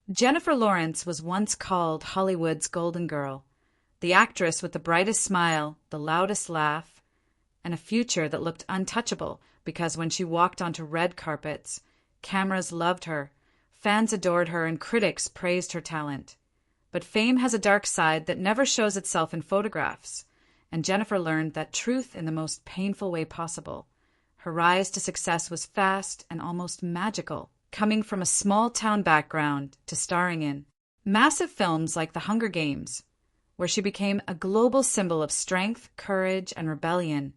Jennifer Lawrence was once called Hollywood's Golden Girl, the actress with the brightest smile, the loudest laugh, and a future that looked untouchable because when she walked onto red carpets, cameras loved her, fans adored her, and critics praised her talent. But fame has a dark side that never shows itself in photographs, and Jennifer learned that truth in the most painful way possible. Her rise to success was fast and almost magical, coming from a small-town background to starring in massive films like The Hunger Games, where she became a global symbol of strength, courage, and rebellion.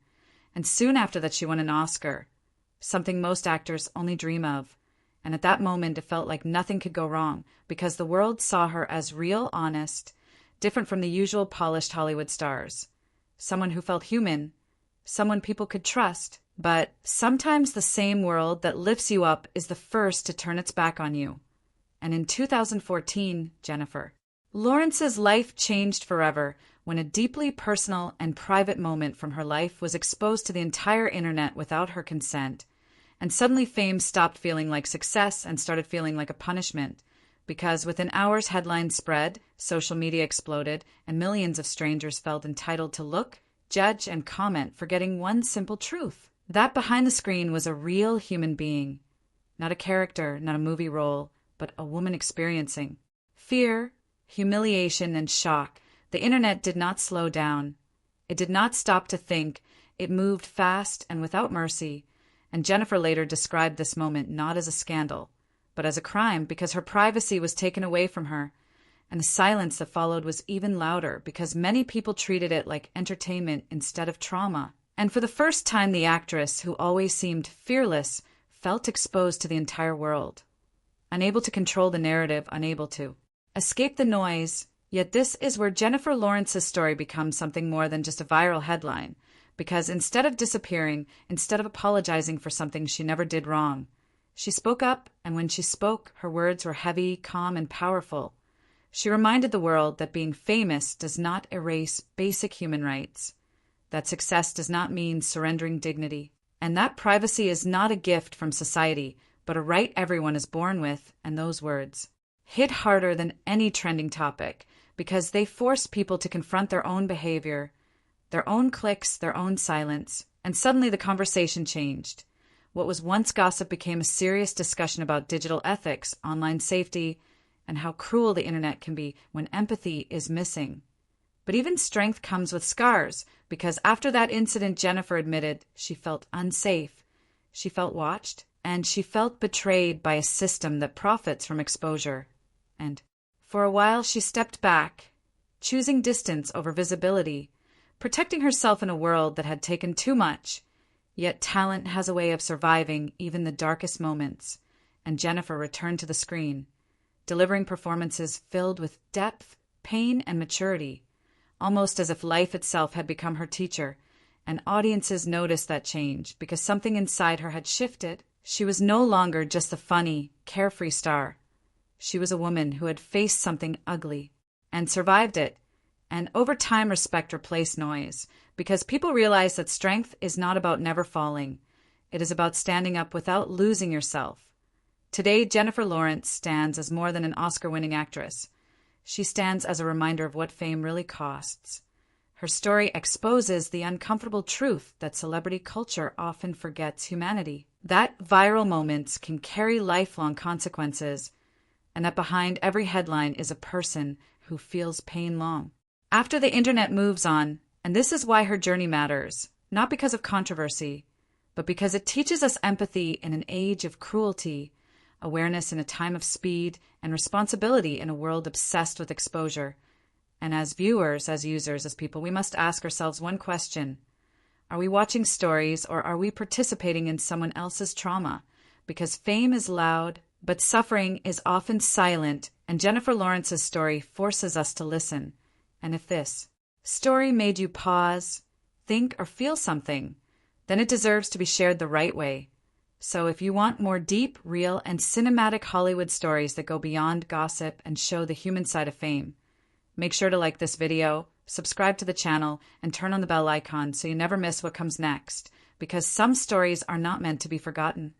And soon after that, she won an Oscar, something most actors only dream of. And at that moment, it felt like nothing could go wrong because the world saw her as real, honest, different from the usual polished Hollywood stars. Someone who felt human, someone people could trust. But sometimes the same world that lifts you up is the first to turn its back on you. And in 2014, Jennifer Lawrence's life changed forever when a deeply personal and private moment from her life was exposed to the entire internet without her consent. And suddenly fame stopped feeling like success and started feeling like a punishment. Because within hours headlines spread, social media exploded, and millions of strangers felt entitled to look, judge, and comment, forgetting one simple truth. That behind the screen was a real human being. Not a character, not a movie role, but a woman experiencing fear, humiliation, and shock. The internet did not slow down. It did not stop to think. It moved fast and without mercy. And Jennifer later described this moment not as a scandal, but as a crime because her privacy was taken away from her. And the silence that followed was even louder because many people treated it like entertainment instead of trauma. And for the first time, the actress, who always seemed fearless, felt exposed to the entire world. Unable to control the narrative, unable to escape the noise. Yet this is where Jennifer Lawrence's story becomes something more than just a viral headline. Because instead of disappearing, instead of apologizing for something she never did wrong, she spoke up, and when she spoke, her words were heavy, calm, and powerful. She reminded the world that being famous does not erase basic human rights, that success does not mean surrendering dignity, and that privacy is not a gift from society, but a right everyone is born with. And those words hit harder than any trending topic because they forced people to confront their own behavior, their own clicks, their own silence, and suddenly the conversation changed. What was once gossip became a serious discussion about digital ethics, online safety, and how cruel the internet can be when empathy is missing. But even strength comes with scars, because after that incident, Jennifer admitted she felt unsafe, she felt watched, and she felt betrayed by a system that profits from exposure. And for a while, she stepped back, choosing distance over visibility, protecting herself in a world that had taken too much. Yet talent has a way of surviving even the darkest moments, and Jennifer returned to the screen, delivering performances filled with depth, pain, and maturity, almost as if life itself had become her teacher, and audiences noticed that change because something inside her had shifted. She was no longer just the funny, carefree star. She was a woman who had faced something ugly and survived it. And over time, respect replaced noise, because people realized that strength is not about never falling. It is about standing up without losing yourself. Today, Jennifer Lawrence stands as more than an Oscar-winning actress. She stands as a reminder of what fame really costs. Her story exposes the uncomfortable truth that celebrity culture often forgets humanity, that viral moments can carry lifelong consequences, and that behind every headline is a person who feels pain long after the internet moves on. And this is why her journey matters, not because of controversy, but because it teaches us empathy in an age of cruelty, awareness in a time of speed, and responsibility in a world obsessed with exposure. And as viewers, as users, as people, we must ask ourselves one question. Are we watching stories, or are we participating in someone else's trauma? Because fame is loud, but suffering is often silent, and Jennifer Lawrence's story forces us to listen. And if this story made you pause, think, or feel something, then it deserves to be shared the right way. So if you want more deep, real, and cinematic Hollywood stories that go beyond gossip and show the human side of fame, make sure to like this video, subscribe to the channel, and turn on the bell icon so you never miss what comes next, because some stories are not meant to be forgotten.